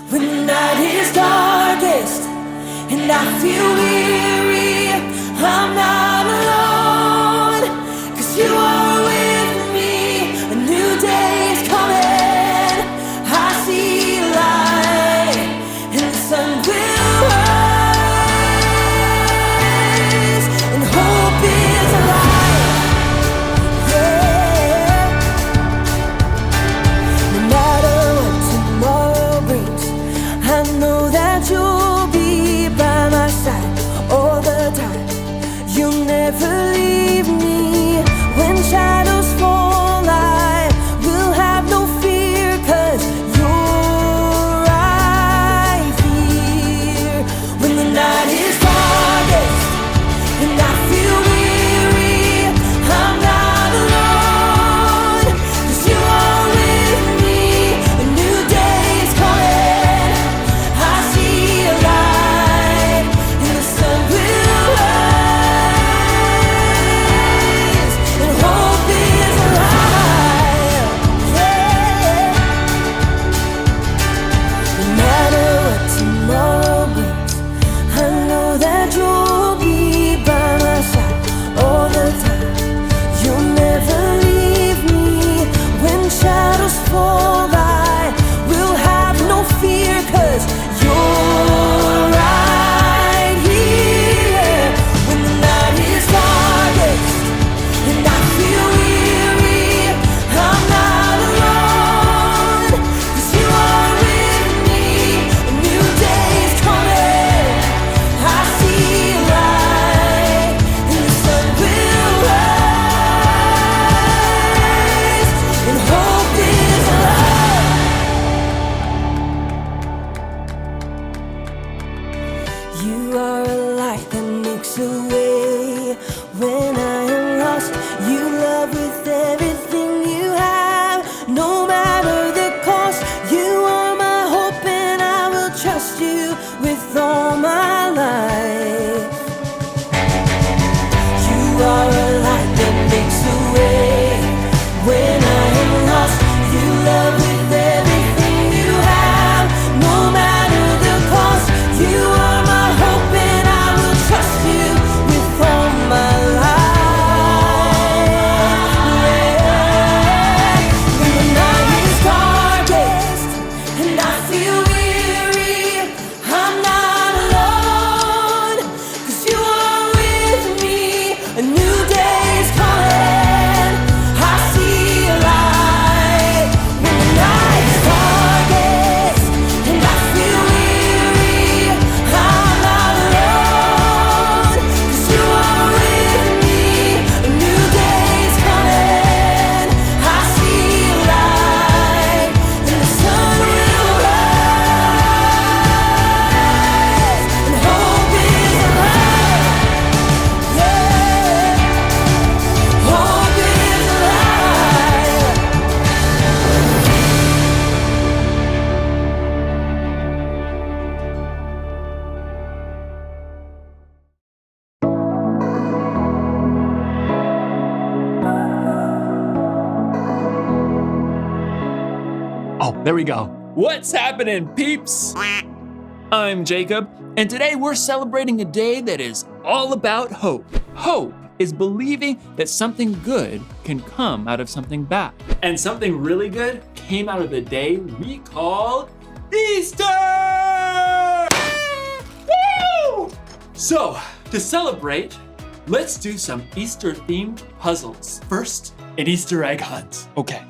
When the night is darkest and I feel weary, I'm not alone, 'cause you are with me. A new day is coming, I see light, and the sun will rise, and hope is alive. Yeah. No matter what tomorrow brings, I know that you'll be by my side all the time. You'll never leave me. When shadows fall, I will have no fear, 'cause you're right here. When the night is darkest and I feel weary, I'm not alone, 'cause you are with me. A new day is coming, I see a light, and the sun will rise, and hope is alive. Yeah. No matter what tomorrow brings, I know that you'll be by my side all the time. You'll never leave me. When shadows fall, I will have no fear, 'cause you're right here. When the night is darkest and I feel weary, I'm not alone, 'cause you are with me. A new day is coming, I see light, and the sun will rise, and hope is alive. You are a light that makes a way when I am lost. You love with everything you have, no matter the cost. You are my hope, and I will trust you with all my life. You are a light that makes a way when I am lost. You love with everything you have, no matter the cost. You are my hope, and I will trust you with all my life. Yeah. When the night is darkest and I feel weary, I'm not alone, 'cause you are with me. A new day is coming, I see a light. When the night is darkest and I feel weary, I'm not alone, 'cause you are with me. A new day is coming, I see a light, and the sun will rise, and hope is alive. Yeah, hope is alive. Oh, there we go. What's happening, peeps? I'm Jacob, and today we're celebrating a day that is all about hope. Hope is believing that something good can come out of something bad. And something really good came out of the day we call Easter! Woo! So, to celebrate, let's do some Easter-themed puzzles. First, an Easter egg hunt. Okay.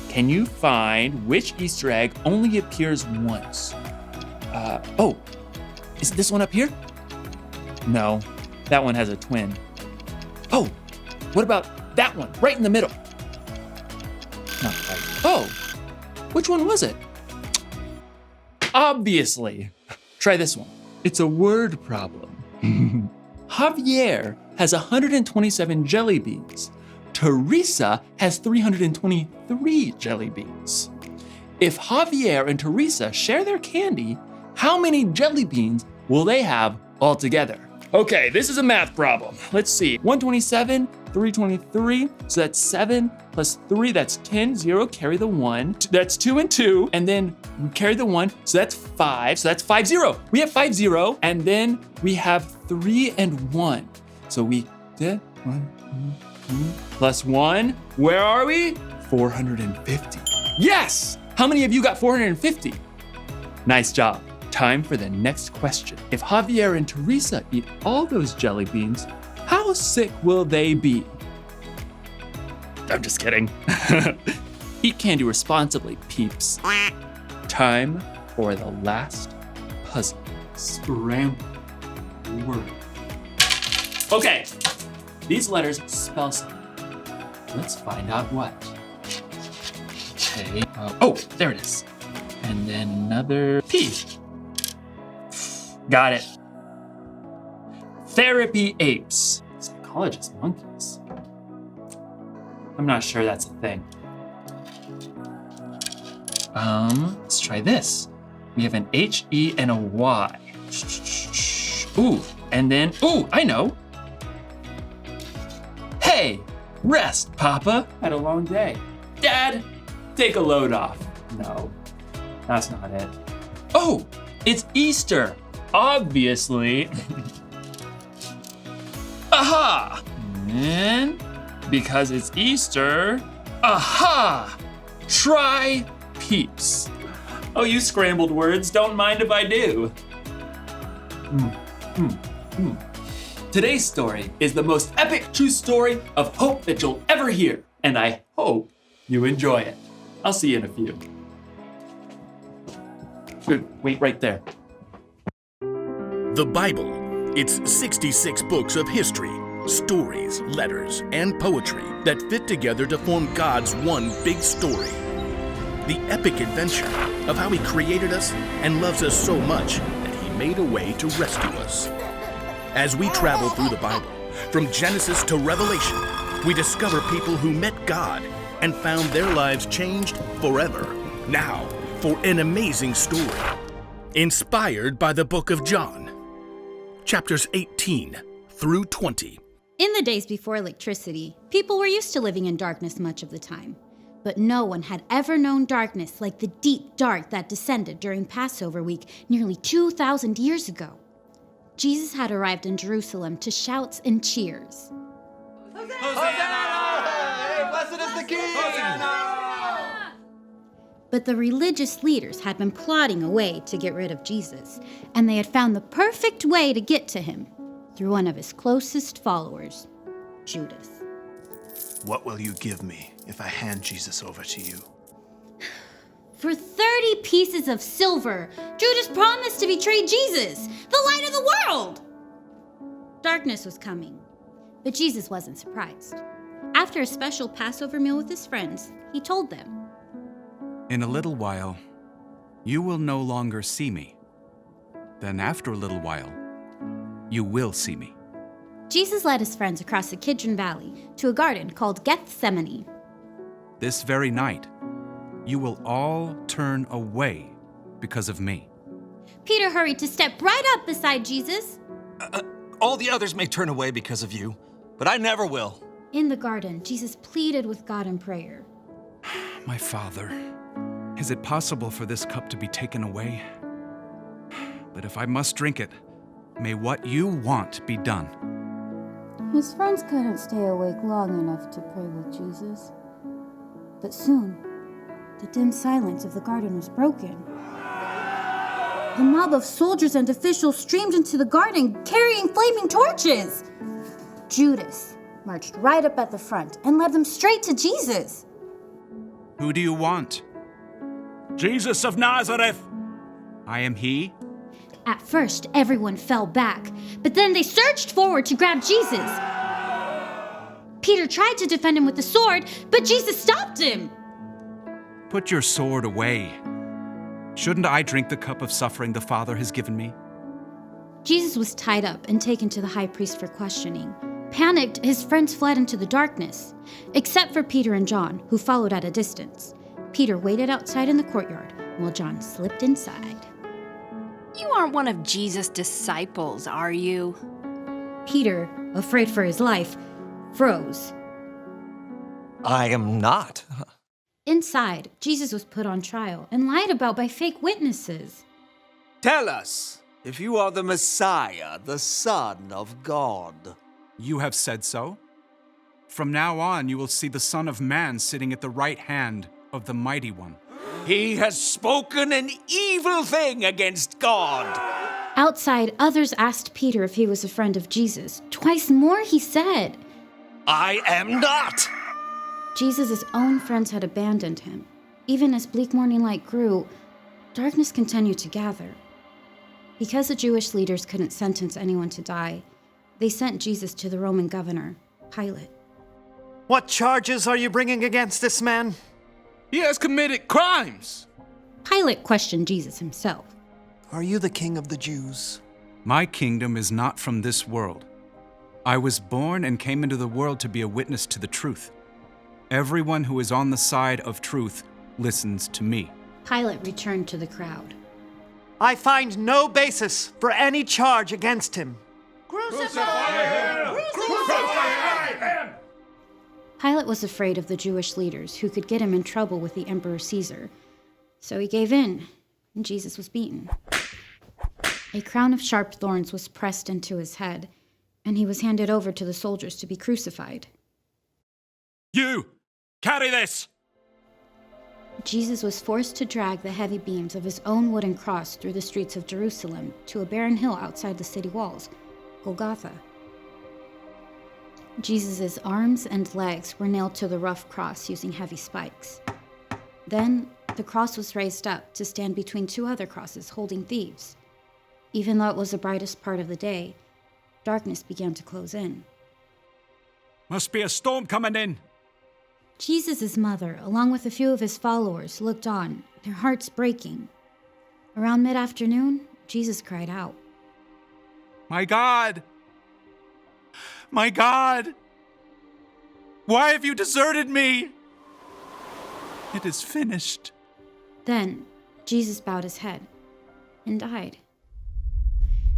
Can you find which Easter egg only appears once? Oh, is this one up here? No, that one has a twin. Oh, what about that one, right in the middle? Not quite. Oh, which one was it? Obviously. Try this one. It's a word problem. Javier has 127 jelly beans. Teresa has 323 jelly beans. If Javier and Teresa share their candy, how many jelly beans will they have altogether? Okay, this is a math problem. Let's see. 127, 323, so that's 7 plus 3, that's 10, 0, carry the 1. That's 2 and 2, and then carry the 1, so that's 5. So that's 5, 0. We have 5, 0, and then we have 3 and 1. So we did 1, 2, plus 1. Where are we? 450. Yes! How many of you got 450? Nice job. Time for the next question. If Javier and Teresa eat all those jelly beans, how sick will they be? I'm just kidding. Eat candy responsibly, peeps. Time for the last puzzle. Scramble word. Okay, these letters spell something. Let's find out what. Okay, oh, there it is. And then another P. Got it. Therapy apes. Psychologist monkeys. I'm not sure that's a thing. Let's try this. We have an H-E and a Y. Ooh, and then, ooh, I know. Hey, rest, Papa. Had a long day. Dad, take a load off. No, that's not it. Oh, it's Easter. Obviously. Aha! And because it's Easter, aha! Try peeps. Oh, you scrambled words, don't mind if I do. Today's story is the most epic true story of hope that you'll ever hear, and I hope you enjoy it. I'll see you in a few. Good, wait right there. The Bible. It's 66 books of history, stories, letters, and poetry that fit together to form God's one big story. The epic adventure of how He created us and loves us so much that He made a way to rescue us. As we travel through the Bible, from Genesis to Revelation, we discover people who met God and found their lives changed forever. Now, for an amazing story, inspired by the book of John, chapters 18 through 20. In the days before electricity, people were used to living in darkness much of the time. But no one had ever known darkness like the deep dark that descended during Passover week nearly 2,000 years ago. Jesus had arrived in Jerusalem to shouts and cheers. Hosanna! Hey, blessed is the King! Hosanna! But the religious leaders had been plotting a way to get rid of Jesus, and they had found the perfect way to get to him through one of his closest followers, Judas. What will you give me if I hand Jesus over to you? For 30 pieces of silver, Judas promised to betray Jesus, the light of the world. Darkness was coming, but Jesus wasn't surprised. After a special Passover meal with his friends, he told them, "In a little while, you will no longer see me. Then after a little while, you will see me." Jesus led his friends across the Kidron Valley to a garden called Gethsemane. "This very night, you will all turn away because of me." Peter hurried to step right up beside Jesus. All the others may turn away because of you, but I never will. In the garden, Jesus pleaded with God in prayer. "My Father, is it possible for this cup to be taken away? But if I must drink it, may what you want be done." His friends couldn't stay awake long enough to pray with Jesus. But soon, the dim silence of the garden was broken. A mob of soldiers and officials streamed into the garden carrying flaming torches. Judas marched right up at the front and led them straight to Jesus. "Who do you want?" Jesus of Nazareth! "I am he." At first, everyone fell back, but then they surged forward to grab Jesus. Peter tried to defend him with the sword, but Jesus stopped him. "Put your sword away. Shouldn't I drink the cup of suffering the Father has given me?" Jesus was tied up and taken to the high priest for questioning. Panicked, his friends fled into the darkness, except for Peter and John, who followed at a distance. Peter waited outside in the courtyard while John slipped inside. You aren't one of Jesus' disciples, are you? Peter, afraid for his life, froze. I am not. inside, Jesus was put on trial and lied about by fake witnesses. Tell us if you are the Messiah, the Son of God. You have said so. From now on, you will see the Son of Man sitting at the right hand of the Mighty One. He has spoken an evil thing against God. Outside, others asked Peter if he was a friend of Jesus. Twice more he said, I am not. Jesus' own friends had abandoned him. Even as bleak morning light grew, darkness continued to gather. Because the Jewish leaders couldn't sentence anyone to die, they sent Jesus to the Roman governor, Pilate. What charges are you bringing against this man? He has committed crimes. Pilate questioned Jesus himself. Are you the king of the Jews? My kingdom is not from this world. I was born and came into the world to be a witness to the truth. Everyone who is on the side of truth listens to me. Pilate returned to the crowd. I find no basis for any charge against him. Pilate was afraid of the Jewish leaders who could get him in trouble with the Emperor Caesar. So he gave in, and Jesus was beaten. A crown of sharp thorns was pressed into his head, and he was handed over to the soldiers to be crucified. You! Carry this! Jesus was forced to drag the heavy beams of his own wooden cross through the streets of Jerusalem to a barren hill outside the city walls, Golgotha. Jesus' arms and legs were nailed to the rough cross using heavy spikes. Then, the cross was raised up to stand between two other crosses holding thieves. Even though it was the brightest part of the day, darkness began to close in. Must be a storm coming in. Jesus' mother, along with a few of his followers, looked on, their hearts breaking. Around mid-afternoon, Jesus cried out, My God! My God! Why have you deserted me? It is finished. Then, Jesus bowed his head and died.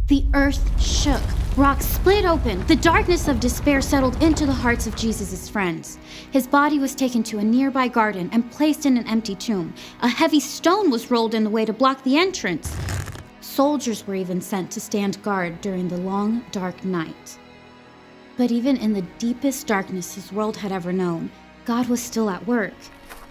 The earth shook. Rocks split open. The darkness of despair settled into the hearts of Jesus' friends. His body was taken to a nearby garden and placed in an empty tomb. A heavy stone was rolled in the way to block the entrance. Soldiers were even sent to stand guard during the long, dark night. But even in the deepest darkness his world had ever known, God was still at work.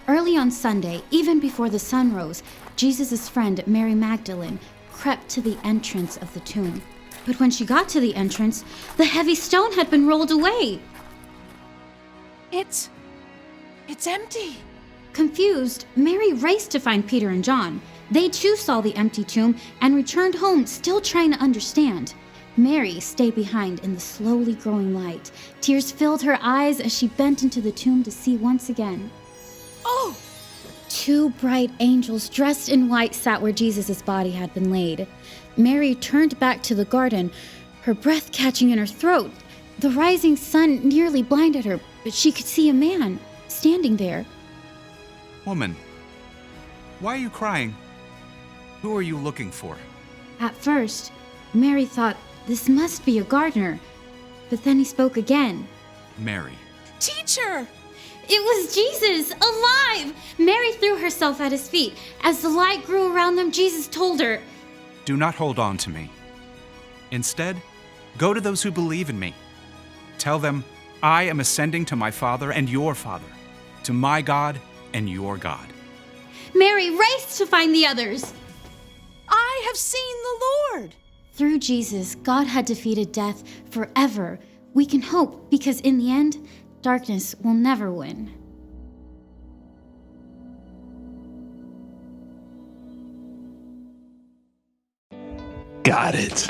Early on Sunday, even before the sun rose, Jesus' friend Mary Magdalene crept to the entrance of the tomb. But when she got to the entrance, the heavy stone had been rolled away. It's empty. Confused, Mary raced to find Peter and John. They too saw the empty tomb and returned home, still trying to understand. Mary stayed behind in the slowly growing light. Tears filled her eyes as she bent into the tomb to see once again. Oh! Two bright angels dressed in white sat where Jesus' body had been laid. Mary turned back to the garden, her breath catching in her throat. The rising sun nearly blinded her, but she could see a man standing there. Woman, why are you crying? Who are you looking for? At first, Mary thought this must be a gardener, but then he spoke again. Mary. Teacher! It was Jesus, alive! Mary threw herself at his feet. As the light grew around them, Jesus told her, Do not hold on to me. Instead, go to those who believe in me. Tell them, I am ascending to my Father and your Father, to my God and your God. Mary raced to find the others. I have seen the Lord. Through Jesus, God had defeated death forever. We can hope because in the end, darkness will never win. Got it.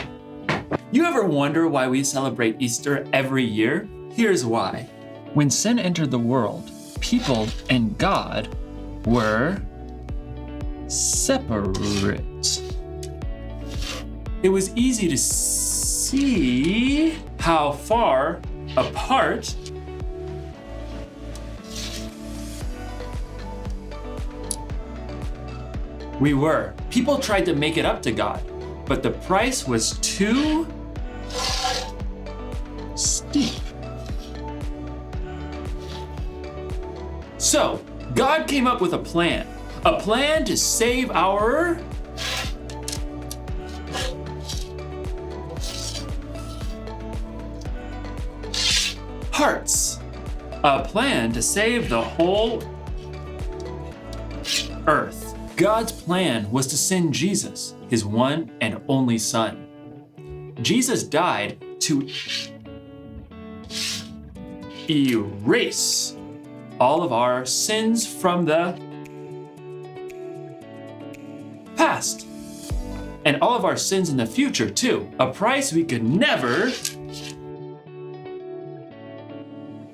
You ever wonder why we celebrate Easter every year? Here's why. When sin entered the world, people and God were separate. It was easy to see how far apart we were. People tried to make it up to God, but the price was too steep. So, God came up with a plan to save our hearts, a plan to save the whole earth. God's plan was to send Jesus, his one and only Son. Jesus died to erase all of our sins from the past and all of our sins in the future too, a price we could never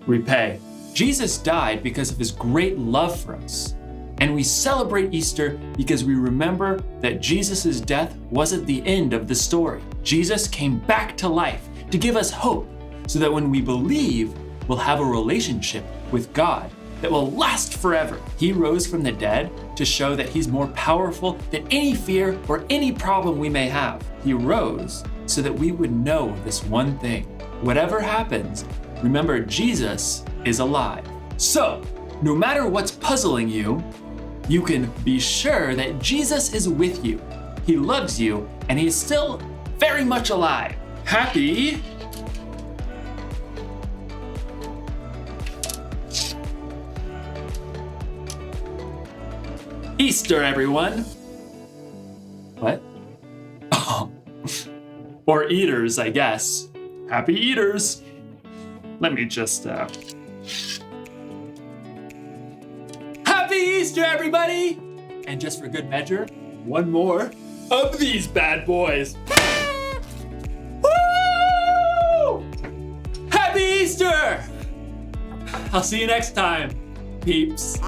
repay. Jesus died because of his great love for us. And we celebrate Easter because we remember that Jesus' death wasn't the end of the story. Jesus came back to life to give us hope so that when we believe, we'll have a relationship with God that will last forever. He rose from the dead to show that he's more powerful than any fear or any problem we may have. He rose so that we would know this one thing. Whatever happens, remember Jesus is alive. So, no matter what's puzzling you, you can be sure that Jesus is with you. He loves you, and he is still very much alive. Happy Easter, everyone. What? Oh. Or eaters, I guess. Happy eaters. Let me just, Happy Easter, everybody! And just for good measure, one more of these bad boys. Woo! Happy Easter! I'll see you next time, peeps.